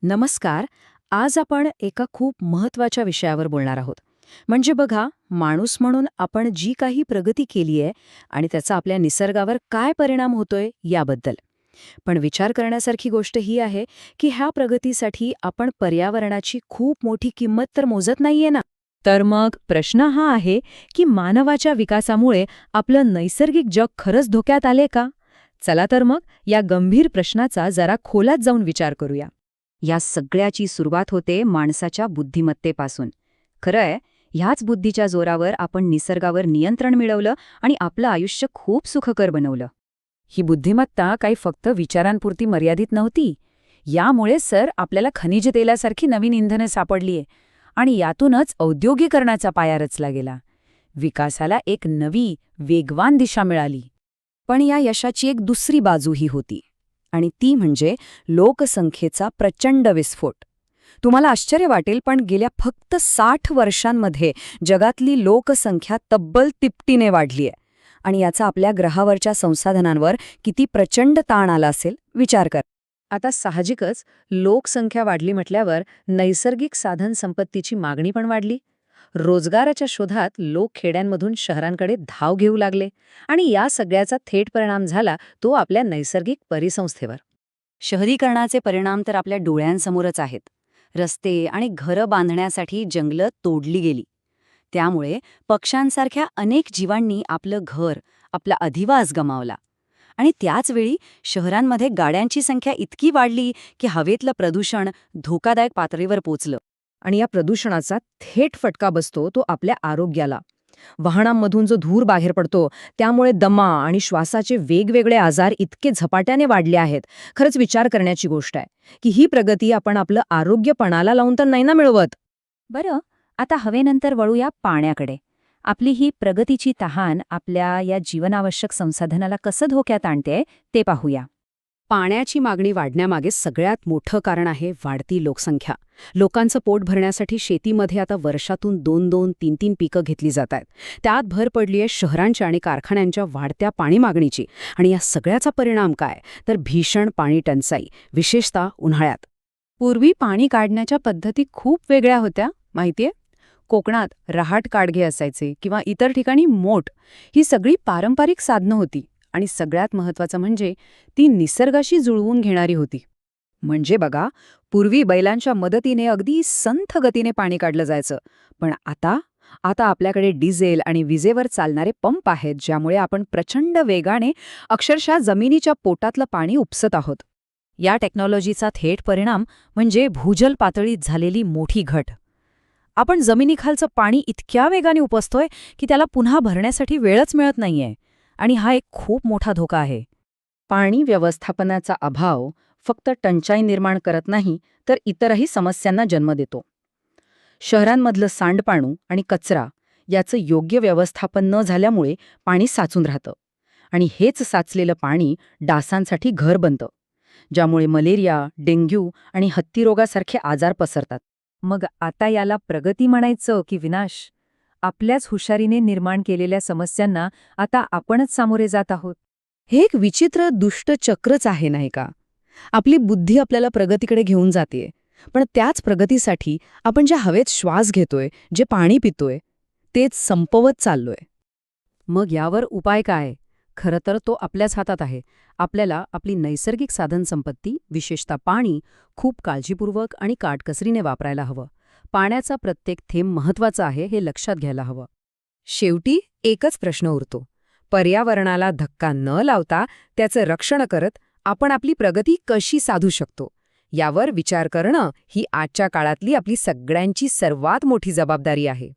नमस्कार. आज आपण एका खूप महत्वाच्या विषयावर बोलणार आहोत. म्हणजे बघा, माणूस म्हणून आपण जी काही प्रगती केली आहे आणि त्याचा आपल्या निसर्गावर काय परिणाम होतोय याबद्दल. पण विचार करण्यासारखी गोष्ट ही आहे की ह्या प्रगतीसाठी आपण पर्यावरणाची खूप मोठी किंमत तर मोजत नाहीये ना. तर मग प्रश्न हा आहे की मानवाच्या विकासामुळे आपलं नैसर्गिक जग खरंच धोक्यात आले का? चला तर मग या गंभीर प्रश्नाचा जरा खोलात जाऊन विचार करूया. या सगळ्याची सुरुवात होते माणसाच्या बुद्धिमत्तेपासून. खरं आहे, ह्याच बुद्धीच्या जोरावर आपण निसर्गावर नियंत्रण मिळवलं आणि आपलं आयुष्य खूप सुखकर बनवलं. ही बुद्धिमत्ता काही फक्त विचारांपुरती मर्यादित नव्हती. यामुळे सर आपल्याला खनिज तेलासारखी नवीन इंधने सापडलीये आणि यातूनच औद्योगिकरणाचा पाया रचला गेला. विकासाला एक नवी, वेगवान दिशा मिळाली. पण या यशाची एक दुसरी बाजूही होती आणि ती म्हणजे लोकसंख्येचा प्रचंड विस्फोट. तुम्हाला आश्चर्य वाटेल, पण गेल्या फक्त 60 वर्षांमध्ये जगातली लोकसंख्या तब्बल तिपटीने वाढलीय आणि याचा आपल्या ग्रहावरच्या संसाधनांवर किती प्रचंड ताण आला असेल विचार कर. आता साहजिकच लोकसंख्या वाढली म्हटल्यावर नैसर्गिक साधन संपत्तीची मागणी पण वाढली. रोजगाराच्या शोधात लोक खेड्यांमधून शहरांकडे धाव घेऊ लागले आणि या सगळ्याचा थेट परिणाम झाला तो आपल्या नैसर्गिक परिसंस्थेवर. शहरीकरणाचे परिणाम तर आपल्या डोळ्यांसमोरच आहेत. रस्ते आणि घरं बांधण्यासाठी जंगलं तोडली गेली. त्यामुळे पक्ष्यांसारख्या अनेक जीवांनी आपलं घर, आपला अधिवास गमावला. आणि त्याचवेळी शहरांमध्ये गाड्यांची संख्या इतकी वाढली की हवेतलं प्रदूषण धोकादायक पातळीवर पोचलं. आणि या प्रदूषणाचा थेट फटका बसतो तो आपल्या आरोग्याला. वाहनांमधून जो धूर बाहेर पडतो त्यामुळे दमा आणि श्वासाचे वेगवेगळे आजार इतके झपाट्याने वाढले आहेत. खरंच विचार करण्याची गोष्ट आहे की ही प्रगती आपण आपलं आरोग्य पणाला लावून तर नाही ना मिळवत. बरं, आता हवेनंतर वळूया पाण्याकडे. आपली ही प्रगतीची तहान आपल्या या जीवनावश्यक संसाधनाला कसं धोक्यात आणते ते पाहूया. पाण्याची मागणी वाढण्यामागे सगळ्यात मोठं कारण आहे वाढती लोकसंख्या. लोकांचं पोट भरण्यासाठी शेतीमध्ये आता वर्षातून 2-2, 3-3 पिकं घेतली जात आहेत. त्यात भर पडली आहे शहरांच्या आणि कारखान्यांच्या वाढत्या पाणी मागणीची. आणि या सगळ्याचा परिणाम काय तर भीषण पाणी टंचाई, विशेषतः उन्हाळ्यात. पूर्वी पाणी काढण्याच्या पद्धती खूप वेगळ्या होत्या, माहितीये. कोकणात रहाट काडगे असायचे किंवा इतर ठिकाणी मोट. ही सगळी पारंपरिक साधनं होती आणि सगळ्यात महत्त्वाचं म्हणजे ती निसर्गाशी जुळवून घेणारी होती. म्हणजे बघा, पूर्वी बैलांच्या मदतीने अगदी संथ गतीने पाणी काढलं जायचं. पण आता आपल्याकडे डिझेल आणि विजेवर चालणारे पंप आहेत, ज्यामुळे आपण प्रचंड वेगाने अक्षरशः जमिनीच्या पोटातलं पाणी उपसत आहोत. या टेक्नॉलॉजीचा थेट परिणाम म्हणजे भूजल पातळीत झालेली मोठी घट. आपण जमिनीखालचं पाणी इतक्या वेगाने उपसतोय की त्याला पुन्हा भरण्यासाठी वेळच मिळत नाहीये. आणि हा एक खूप मोठा धोका आहे. पाणी व्यवस्थापनाचा अभाव फक्त टंचाई निर्माण करत नाही तर इतरही समस्यांना जन्म देतो. शहरांमधलं सांडपाणी आणि कचरा याचं योग्य व्यवस्थापन न झाल्यामुळे पाणी साचून राहतं आणि हेच साचलेलं पाणी डासांसाठी घर बनतं, ज्यामुळे मलेरिया, डेंग्यू आणि हत्तीरोगासारखे आजार पसरतात. मग आता याला प्रगती म्हणायचं की विनाश? आपल्याच हुशारीने निर्माण केलेल्या समस्यांना आता आपणच सामोरे जात आहोत. हे एक विचित्र दुष्ट चक्रच आहे, नाही का? आपली बुद्धी आपल्याला प्रगतीकडे घेऊन जातेय, पण त्याच प्रगतीसाठी आपण ज्या हवेत श्वास घेतोय, जे पाणी पितोय, तेच संपवत चाललोय. मग यावर उपाय काय? खरं तर तो आपल्याच हातात आहे. आपल्याला आपली नैसर्गिक साधनसंपत्ती, विशेषतः पाणी, खूप काळजीपूर्वक आणि काटकसरीने वापरायला हवं. पाण्याचा प्रत्येक थेंब महत्त्वाचा आहे हे लक्षात घ्यायला हवं. शेवटी एकच प्रश्न उरतो. पर्यावरणाला धक्का न लावता त्याचं रक्षण करत आपण आपली प्रगती कशी साधू शकतो यावर विचार करणं ही आजच्या काळातली आपली सगळ्यांची सर्वात मोठी जबाबदारी आहे.